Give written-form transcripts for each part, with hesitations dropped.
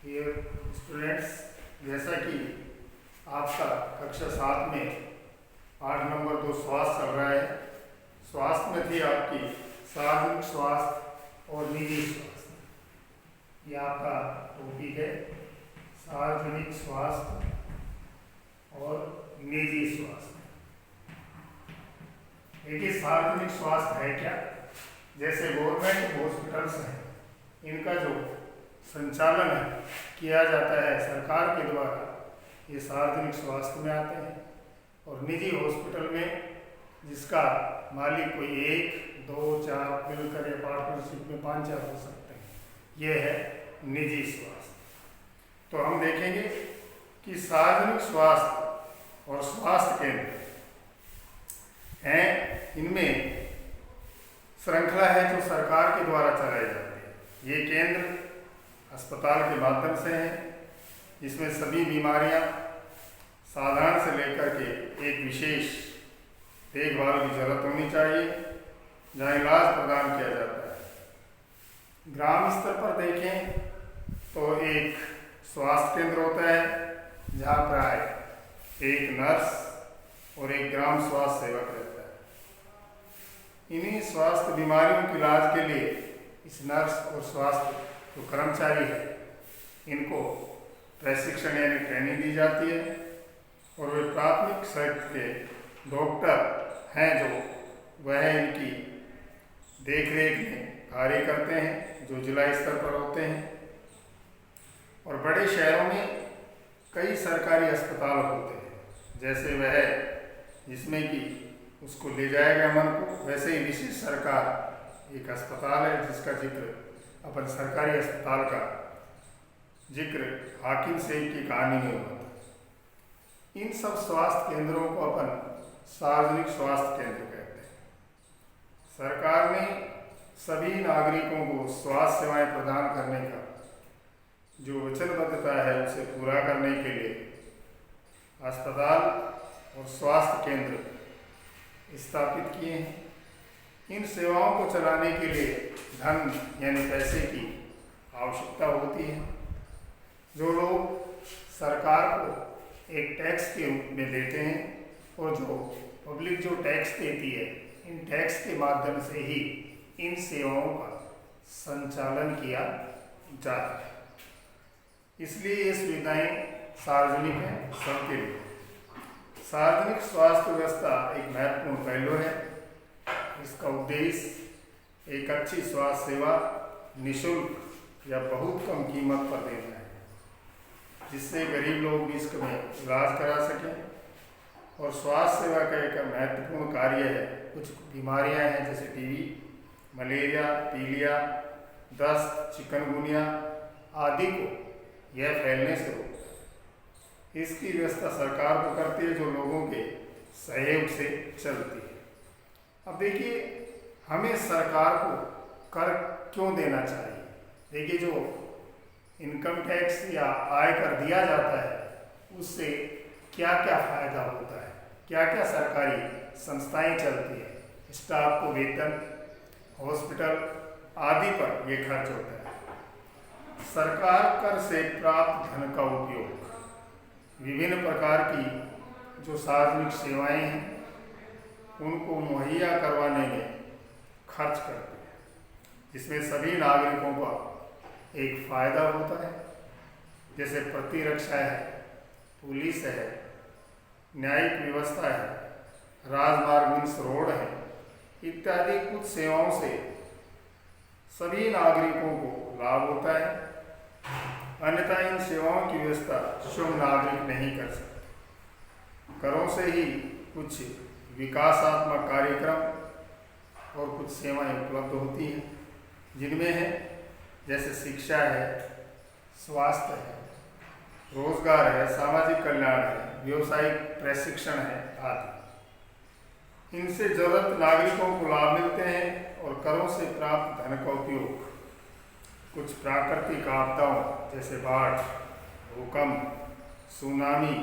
Dear students, जैसा कि आपका कक्षा 7 में पाठ नंबर 2 स्वास्थ्य चल रहा है। स्वास्थ्य में थी आपकी सार्वजनिक स्वास्थ्य और निजी स्वास्थ्य। ये आपका टॉपिक है, सार्वजनिक स्वास्थ्य और निजी स्वास्थ्य। देखिए, सार्वजनिक स्वास्थ्य है क्या? जैसे गवर्नमेंट हॉस्पिटल्स हैं, इनका जो संचालन है किया जाता है सरकार के द्वारा, ये सार्वजनिक स्वास्थ्य में आते हैं। और निजी हॉस्पिटल में जिसका मालिक कोई 1, 2, 4 मिलकर या पार्टनरशिप में 5-4 हो सकते हैं, ये है निजी स्वास्थ्य। तो हम देखेंगे कि सार्वजनिक स्वास्थ्य और स्वास्थ्य केंद्र हैं, इनमें श्रृंखला है जो सरकार के द्वारा चलाई जाती है। ये केंद्र अस्पताल के माध्यम से हैं, जिसमें सभी बीमारियां साधारण से लेकर के एक विशेष देखभाल की जरूरत होनी चाहिए, जहाँ इलाज प्रदान किया जाता है। ग्राम स्तर पर देखें तो एक स्वास्थ्य केंद्र होता है, जहाँ प्राय एक नर्स और एक ग्राम स्वास्थ्य सेवक रहता है। इन्हीं स्वास्थ्य बीमारियों के इलाज के लिए इस नर्स और स्वास्थ्य जो कर्मचारी है, इनको प्रशिक्षण यानी ट्रेनिंग दी जाती है। और वे प्राथमिक स्तर के डॉक्टर हैं जो वह इनकी देखरेख में कार्य करते हैं, जो जिला स्तर पर होते हैं। और बड़े शहरों में कई सरकारी अस्पताल होते हैं, जैसे वह जिसमें कि उसको ले जाया गया मन को, वैसे ही विशेष सरकार एक अस्पताल है जिसका जिक्र अपन सरकारी अस्पताल का जिक्र हाकिम सेठ की कहानी में हुआ था। इन सब स्वास्थ्य केंद्रों को अपन सार्वजनिक स्वास्थ्य केंद्र कहते हैं। सरकार ने सभी नागरिकों को स्वास्थ्य सेवाएं प्रदान करने का जो वचनबद्धता है उसे पूरा करने के लिए अस्पताल और स्वास्थ्य केंद्र स्थापित किए हैं। इन सेवाओं को चलाने के लिए धन यानी पैसे की आवश्यकता होती है, जो लोग सरकार को एक टैक्स के रूप में देते हैं, और जो पब्लिक जो टैक्स देती है, इन टैक्स के माध्यम से ही इन सेवाओं का संचालन किया जाता है। इसलिए ये सुविधाएं सार्वजनिक हैं सबके लिए। सार्वजनिक स्वास्थ्य व्यवस्था एक महत्वपूर्ण पहलू है। इसका उद्देश्य एक अच्छी स्वास्थ्य सेवा निःशुल्क या बहुत कम कीमत पर देना है, जिससे गरीब लोग भी इसमें इलाज करा सकें। और स्वास्थ्य सेवा का एक महत्वपूर्ण कार्य है, कुछ बीमारियां हैं जैसे टीबी, मलेरिया, पीलिया, दस्त, चिकनगुनिया आदि को यह फैलने से रोकता है। इसकी व्यवस्था सरकार को करती है, जो लोगों के सहयोग से चलती है। अब देखिए, हमें सरकार को कर क्यों देना चाहिए? देखिए, जो इनकम टैक्स या आयकर दिया जाता है, उससे क्या क्या फायदा होता है, क्या क्या सरकारी संस्थाएं चलती है, स्टाफ को वेतन, हॉस्पिटल आदि पर यह खर्च होता है। सरकार कर से प्राप्त धन का उपयोग विभिन्न प्रकार की जो सार्वजनिक सेवाएं हैं उनको मुहैया करवाने में खर्च करती है, जिसमें सभी नागरिकों का एक फायदा होता है। जैसे प्रतिरक्षा है, पुलिस है, न्यायिक व्यवस्था है, राजमार्ग मीन्स रोड है, इत्यादि कुछ सेवाओं से सभी नागरिकों को लाभ होता है। अन्यथा इन सेवाओं की व्यवस्था शुभ नागरिक नहीं कर सकते। करों से ही कुछ विकासात्मक कार्यक्रम और कुछ सेवाएं उपलब्ध होती हैं, जिनमें है जैसे शिक्षा है, स्वास्थ्य है, रोजगार है, सामाजिक कल्याण है, व्यावसायिक प्रशिक्षण है आदि। इनसे जरूरत नागरिकों को लाभ मिलते हैं। और करों से प्राप्त धन का उपयोग कुछ प्राकृतिक आपदाओं जैसे बाढ़, भूकंप, सुनामी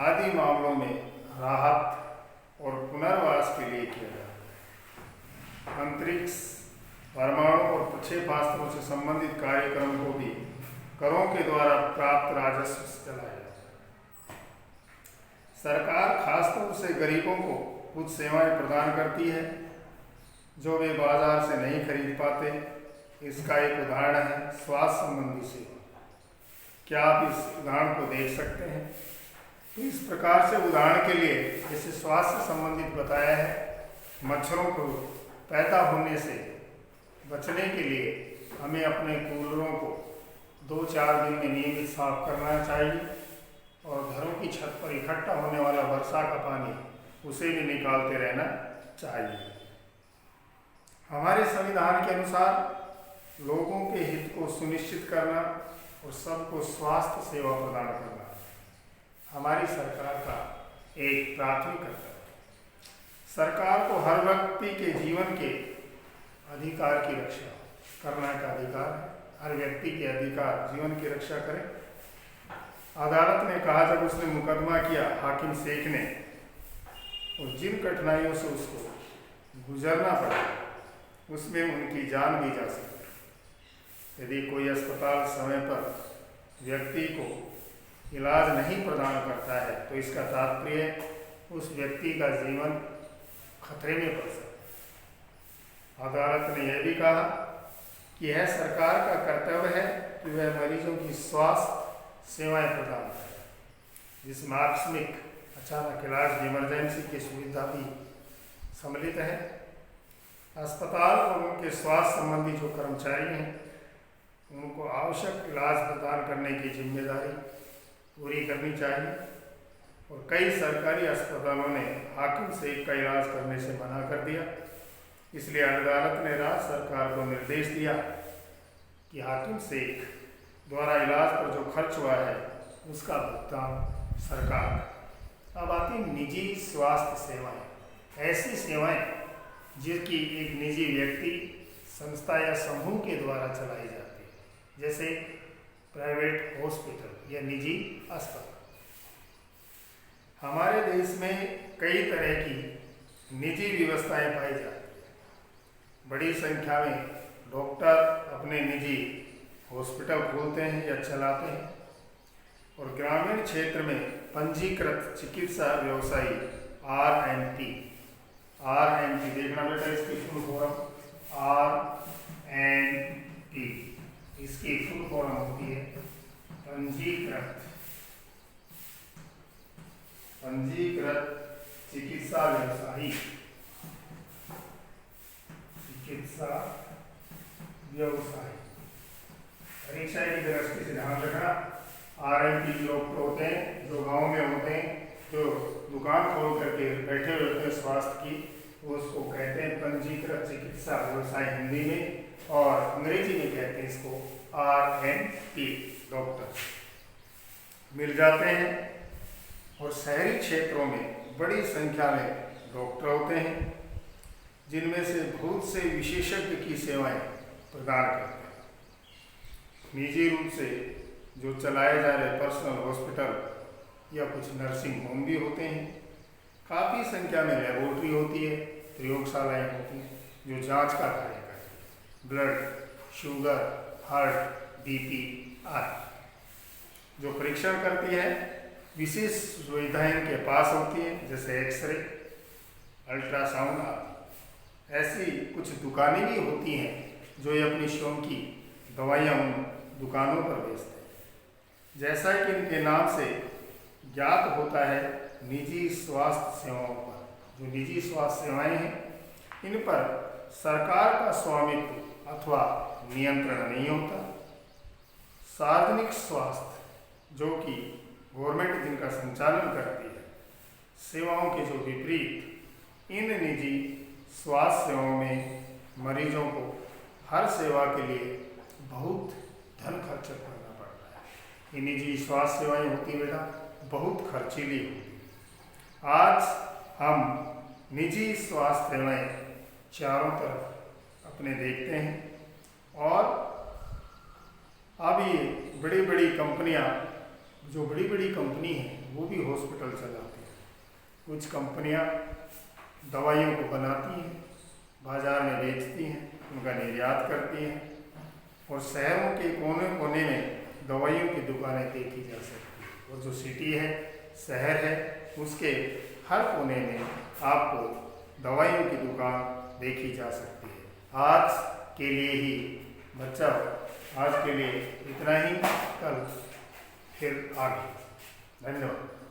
आदि मामलों में राहत और पुनर्वास के लिए किया जाता है। अंतरिक्ष, परमाणु और प्रक्षेपास्त्रों से संबंधित कार्यक्रम को भी करों के द्वारा प्राप्त राजस्व से चलाया जाता है। सरकार खासतौर से गरीबों को कुछ सेवाएं प्रदान करती है जो वे बाजार से नहीं खरीद पाते। इसका एक उदाहरण है स्वास्थ्य संबंधी सेवा। क्या आप इस उदाहरण को देख सकते हैं? तो इस प्रकार से उदाहरण के लिए जैसे स्वास्थ्य संबंधित बताया है, मच्छरों को पैदा होने से बचने के लिए हमें अपने कूलरों को 2-4 दिन में नियमित साफ करना चाहिए और घरों की छत पर इकट्ठा होने वाला वर्षा का पानी उसे भी निकालते रहना चाहिए। हमारे संविधान के अनुसार लोगों के हित को सुनिश्चित करना और सबको स्वास्थ्य सेवा प्रदान करना हमारी सरकार का एक प्राथमिक कर्तव्य है। सरकार को हर व्यक्ति के जीवन के अधिकार की रक्षा करना का अधिकार है। हर व्यक्ति के अधिकार जीवन की रक्षा करें। अदालत ने कहा जब उसने मुकदमा किया हाकिम शेख ने, और जिन कठिनाइयों से उसको गुजरना पड़ा उसमें उनकी जान भी जा सकती। यदि कोई अस्पताल समय पर व्यक्ति को इलाज नहीं प्रदान करता है तो इसका तात्पर्य उस व्यक्ति का जीवन खतरे में पड़ सकता है। अदालत ने यह भी कहा कि यह सरकार का कर्तव्य है कि वह मरीजों की स्वास्थ्य सेवाएं प्रदान करे, जिसमें आकस्मिक अचानक इलाज इमरजेंसी की सुविधा भी सम्मिलित है। अस्पताल और उनके स्वास्थ्य संबंधी जो कर्मचारी हैं उनको आवश्यक इलाज प्रदान करने की जिम्मेदारी पूरी करनी चाहिए। और कई सरकारी अस्पतालों ने हाकिम शेख का इलाज करने से मना कर दिया। इसलिए अदालत ने राज्य सरकार को निर्देश दिया कि हाकिम शेख द्वारा इलाज पर जो खर्च हुआ है उसका भुगतान सरकार। अब आती निजी स्वास्थ्य सेवाएं। ऐसी सेवाएं जिसकी एक निजी व्यक्ति, संस्था या समूह के द्वारा चलाई जाती है, जैसे प्राइवेट हॉस्पिटल या निजी अस्पताल। हमारे देश में कई तरह की निजी व्यवस्थाएं पाई जाती हैं। बड़ी संख्या में डॉक्टर अपने निजी हॉस्पिटल खोलते हैं या चलाते हैं और ग्रामीण क्षेत्र में पंजीकृत चिकित्सा व्यवसायी RMP देखना बेटा, इसकी फुल फॉर्म RMP, इसकी फुल फॉर्म होती है पंजीकृत चिकित्सा व्यवसायी। परीक्षा की दृष्टि से ध्यान रखना, RMP लोग होते हैं जो गांव में होते हैं, जो दुकान खोल करके बैठे हुए होते हैं स्वास्थ्य की, वो उसको कहते हैं पंजीकृत चिकित्सा व्यवसाय हिंदी में, और अंग्रेजी में कहते हैं इसको RMP। डॉक्टर मिल जाते हैं और शहरी क्षेत्रों में बड़ी संख्या में डॉक्टर होते हैं जिनमें से बहुत से विशेषज्ञ की सेवाएं प्रदान करते हैं। निजी रूप से जो चलाए जा रहे पर्सनल हॉस्पिटल या कुछ नर्सिंग होम भी होते हैं। काफ़ी संख्या में लेबोरेटरी होती है, प्रयोगशालाएं होती हैं जो जांच का कार्य करती है। ब्लड, शुगर, हार्ट, BP आदि जो परीक्षण करती है। विशेष सुविधाएं के पास होती हैं जैसे एक्सरे, अल्ट्रासाउंड आदि। ऐसी कुछ दुकानें भी होती हैं जो ये अपनी स्वयं की दवाइयाँ उन दुकानों पर बेचते हैं। जैसा कि इनके नाम से ज्ञात होता है, निजी स्वास्थ्य सेवाओं पर, जो निजी स्वास्थ्य सेवाएं हैं इन पर सरकार का स्वामित्व अथवा नियंत्रण नहीं होता। सार्वजनिक स्वास्थ्य जो कि गवर्नमेंट जिनका संचालन करती है, सेवाओं के जो विपरीत इन निजी स्वास्थ्य सेवाओं में मरीजों को हर सेवा के लिए बहुत धन खर्च करना पड़ता है। ये निजी स्वास्थ्य सेवाएं होती बेटा बहुत खर्चीली होती। आज हम निजी स्वास्थ्य सेवाएं चारों तरफ अपने देखते हैं और अब ये बड़ी बड़ी कंपनियां, जो बड़ी बड़ी कंपनी हैं वो भी हॉस्पिटल चलाती हैं। कुछ कंपनियां दवाइयों को बनाती हैं, बाजार में बेचती हैं, उनका निर्यात करती हैं और शहरों के कोने कोने में दवाइयों की दुकानें देखी जा सकती है। और जो सिटी है, शहर है, उसके हर कोने में आपको दवाइयों की दुकान देखी जा सकती है। आज के लिए ही बच्चा, आज के लिए इतना ही, कल फिर आगे। धन्यवाद।